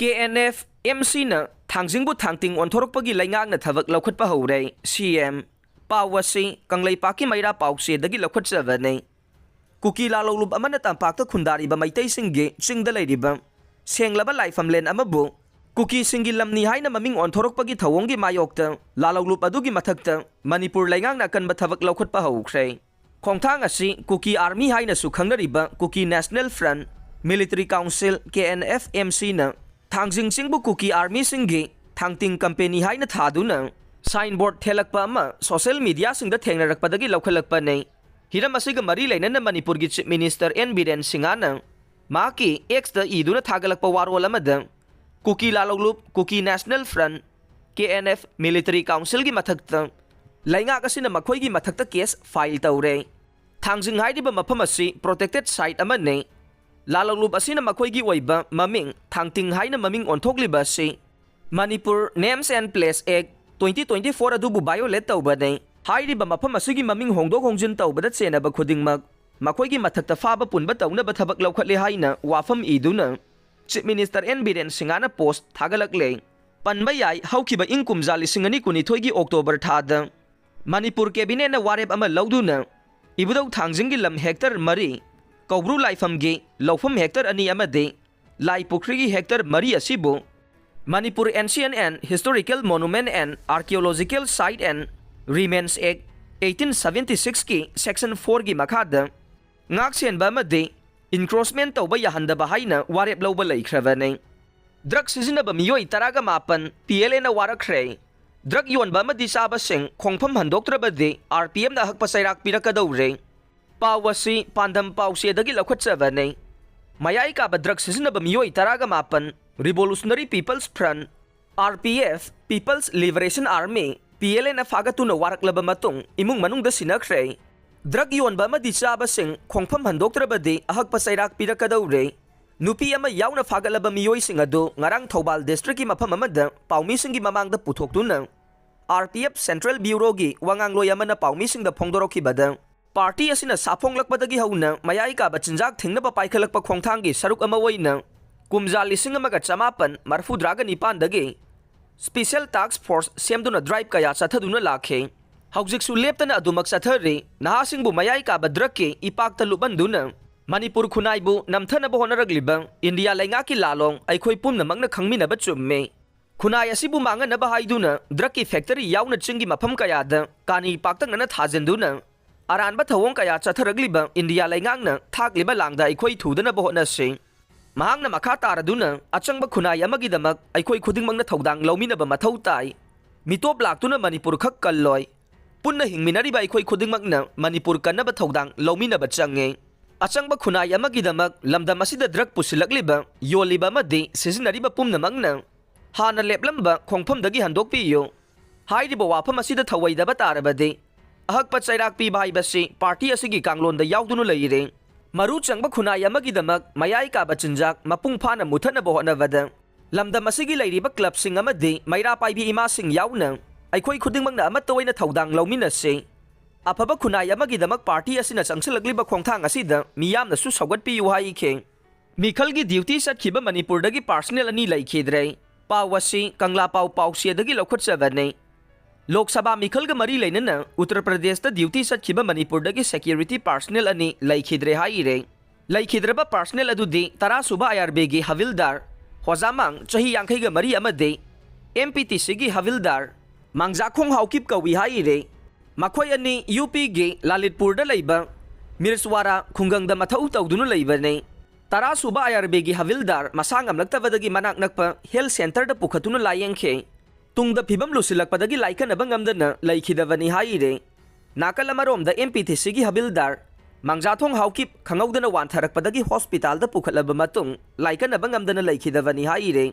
KNF MC na Thangjingbu Thangting Onthorakpagi Leingakna Thabak Loukhatpa Houre CM Pawasi Kanglei Paki Maira Pause dagi Loukhatjavane Kuki Lalolup amana tampakta khundari ba maitai singge chingda leiriba senglaba laifamlen amabu Kuki singi lamni haina maming Onthorakpagi thawongi mayokta Lalolup adugi mathakta Manipur Leingakna kanba Thabak Loukhatpa Houre Khongthang asi Kuki Army haina su khangnariba Kuki National Front Military Council KNF MC na Thangjingbu Kuki Army singi Thangting Company haina thaduna signboard thelakpa ama social media singda thengnarakpadagi laukhalakpa nei hiram asiga mari lainana Manipur gi Chief Minister N Biren Singana maki X da iduna thagalakpa warol amada Kuki Lalolup Kuki National Front KNF Military Council gi mathakta Leingak asina makhoi gi mathakta case file tawre Thangjing haidiba mafam asi protected site ama nei Lalolup asina makhoi gi oiba maming Thangting haina maming onthogliba si Manipur Names and Place Act 2024 adubu violate tawba nei hairiba mafam asigi maming hongdok hongjin tawbada chenaba khudingmak makhoi gi mathakta faba punba tawnaba thabak loukhatle haina wafam iduna Chief Minister N Biren Singana post thagalakle panba yai haukiba ingkum jali singani kuni thoigi October thada Manipur cabinet na warep ama lauduna ibudau Thangjing gi lam hectare mari Kaubru laifamgi laufam hectare ani amade lai pukri gi hectare mari asibu Manipur Ancient and Historical Monument and Archaeological Site and Remains Act 1876 ki Section 4 gi makhada ngaksenba amade encroachment tawba yahandaba haina warep lawba leikhravane drug Sijinnaba Meeoi 18 PLA na Warakhre drug Yonba amadi Chabasing Khongpham Handoktrabadi RPM na Ahakpa Cheirak Pirakkadouri Pawasi pandam pause dagi Loukhatjavane Meeoi ka drug Sijinnaba Meeoi 18 Revolutionary People's Front RPF People's Liberation Army PLA na fagatuna waraklaba matung imung manungda sinakre drug Yonba amadi Chabasing Khongpham Handoktrabadi Ahakpa Cheirak Pirakkadouri nupi ama yauna fagalaba Meeoi sing adu ngarang Thobal district ki mafam amada paumi singi mamangda puthoktuna RPF Central Bureau gi wangangloi amana paumi singda phongdorokhibada party asina saphonglakpadagi hauna Meeoi ka bachinjak thingnaba paikhalakpa khongthangi saruk ama oina kumja lising amaga chamapan marfudraga nipan dagi special task force semduna drive kaya chathaduna lakhe haujik su leptana adumak chathari nahasingbu Meeoi ka badrak ki ipakta lubanduna Manipur khunaibu namthanaba honaragliba India Leingakki lalong aikhoi pumnamangna khangminaba chumme khunai asibu manganaba haiduna drug factory yauna chingi mafam kayada kani paktangna thajenduna aranba thawong kaya chatharagliba India Leingakna thagliba langda aikhoi thudana bohona se mahangna makha taraduna achangba khunai amagidamak aikhoi khudingmangna thodang lawminaba mathau tai mitop laktuna Manipur khak kalloi punna hingminari ba aikhoi khudingmakna Manipur kanaba thodang lawminaba change achangba khunai amagidamak lamdam asida drug pusilagliba yoliba amadi sijinnariba pumnamangna hana leplamba khongphamdagi handokpiyo hairiba wafam asida thawaidaba tarabadi Ahakpa Cheirak pi baibasi party asigi kanglonda yaudunu leire maru changba khunai amagidamak Meeoi ka bachinjak mapung phana muthanaba honavada lamdam asigi leiriba club sing amadi maira paibi ima sing yauna aikhoi khudingmangna amatoina thodang lawminase afaba khunai amagidamak party asina changsilagliba khongthang asida miyamna su sagatpiyu haike Mikhal gi duty chatkhiba Manipur dagi personnel ani Leikhidre pawasi kangla pause dagi Loukhatjavane Lok Sabha Mikhal ga mari lainana Uttar Pradesh da duty chatkhiba Manipur dagi security personnel ani Leikhidre haire Leikhidre ba personnel adudi tara suba IRB gi havildar hojamang chahi yangkhai ga mari amade MPTC gi havildar mangjakhong haukip kawi haire makhoi ani UP gi Lalitpur da leiba Mirswara khungangda mathau tawdunu leibane tara suba IRB gi havildar masangam laktavadagi manak nakpa health center da pukhatuna layengkhe tungda phibam lusilakpadagi laikhanaba ngamdana leikhidavani haire nakalamarom da MPTC gi havildar mangjathong haukip khangaudana wantharakpadagi hospital da pukhatlaba matung laikhanaba ngamdana leikhidavani haire